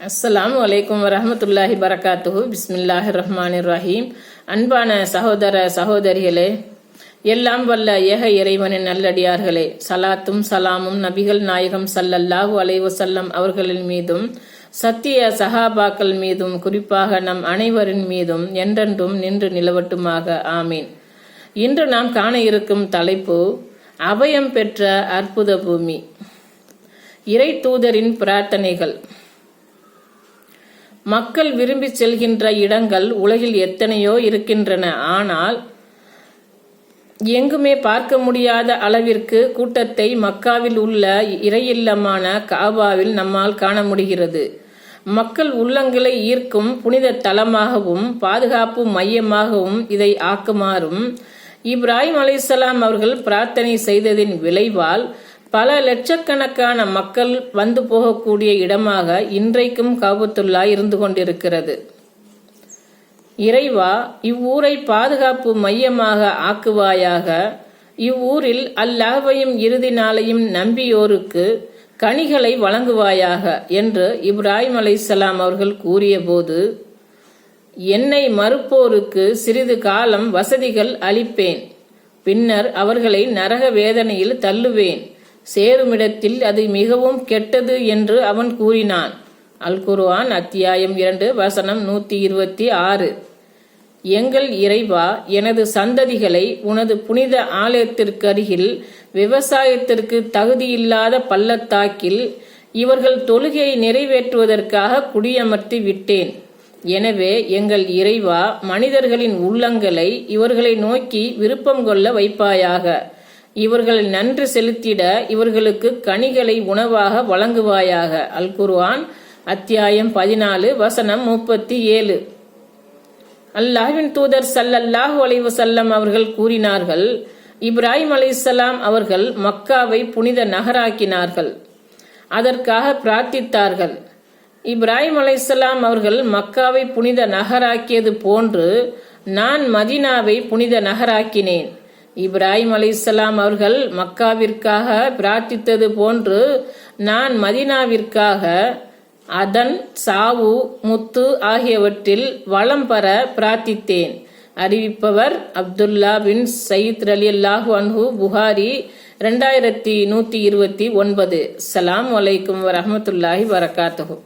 அஸ்ஸலாமு அலைக்கும் வரஹ்மத்துல்லாஹி பரகாத்துஹு. பிஸ்மில்லாஹிர் ரஹ்மானிர் ரஹீம். அன்பான சகோதர சகோதரிகளே, எல்லாம் வல்ல ஏக இறைவனின் நல்லடியார்களே, சலாத்தும் சலாமும் நபிகள் நாயகம் ஸல்லல்லாஹு அலைஹி வஸல்லம் அவர்களின் மீதும் சத்திய சஹாபாக்கள் மீதும் குறிப்பாக நம் அனைவரின் மீதும் என்றென்றும் நின்று நிலவட்டுமாக, ஆமீன். இன்று நாம் காண இருக்கும் தலைப்பு அபயம் பெற்ற அற்புத பூமி. இறை தூதரின் பிரார்த்தனைகள். மக்கள் விரும்பி செல்கின்ற இடங்கள் உலகில் எத்தனையோ இருக்கின்றன. ஆனால் எங்குமே பார்க்க முடியாத அளவிற்கு கூட்டத்தை மக்காவில் உள்ள இறையில்லமான காபாவில் நம்மால் காண முடிகிறது. மக்கள் உள்ளங்களை ஈர்க்கும் புனித தலமாகவும் பாதுகாப்பு மையமாகவும் இதை ஆக்குமாறும் இப்ராஹிம் அலைஹிஸ்ஸலாம் அவர்கள் பிரார்த்தனை செய்ததின் விளைவால் பல லட்சக்கணக்கான மக்கள் வந்து போகக்கூடிய இடமாக இன்றைக்கும் காபத்துல்லா இருந்து கொண்டிருக்கிறது. இறைவா, இவ்வூரை பாதுகாப்பு மையமாக ஆக்குவாயாக. இவ்வூரில் அல்லாஹ்வையும் இறுதி நாளையும் நம்பியோருக்கு கனிகளை வழங்குவாயாக என்று இப்ராஹிம் அலைஹிஸ்ஸலாம் அவர்கள் கூறிய போது, என்னை மறுப்போருக்கு சிறிது காலம் வசதிகள் அளிப்பேன், பின்னர் அவர்களை நரக வேதனையில் தள்ளுவேன், சேருமிடத்தில் அது மிகவும் கெட்டது என்று அவன் கூறினான். அல் குர்ஆன் அத்தியாயம் 2 வசனம் 126. எங்கள் இறைவா, எனது சந்ததிகளை உனது புனித ஆலயத்திற்கருகில் விவசாயத்திற்கு தகுதியில்லாத பள்ளத்தாக்கில் இவர்கள் தொழுகையை நிறைவேற்றுவதற்காக குடியமர்த்தி விட்டேன். எனவே எங்கள் இறைவா, மனிதர்களின் உள்ளங்களை இவர்களை நோக்கி விருப்பம் கொள்ள வைப்பாயாக. இவர்கள் நன்றி செலுத்திட இவர்களுக்கு கனிகளை உணவாக வழங்குவாயாக. அல் குர்ஆன் அத்தியாயம் 14 வசனம் 37. அல்லாஹ்வின் தூதர் ஸல்லல்லாஹு அலைஹி வஸல்லம் அவர்கள் கூறினார்கள், இப்ராஹிம் அலைஹிஸ்ஸலாம் அவர்கள் மக்காவை புனித நகராக்கினார்கள், அதற்காக பிரார்த்தித்தார்கள். இப்ராஹிம் அலைஹிஸ்ஸலாம் அவர்கள் மக்காவை புனித நகராக்கியது போன்று நான் மதீனாவை புனித நகராக்கினேன். இப்ராஹிம் அலைஹிஸ்ஸலாம் அவர்கள் மக்காவிற்காக பிரார்த்தித்தது போன்று நான் மதீனாவிற்காக அதன் சாவு முத்து ஆகியவற்றில் வளம் பெற பிரார்த்தித்தேன். அறிவிப்பவர் அப்துல்லா பின் சயீத் ரலியல்லாஹு அன்ஹு, புகாரி 2129. அஸ்ஸலாமு அலைக்கும் வரஹ்மத்துல்லாஹி வரகாத்துஹு.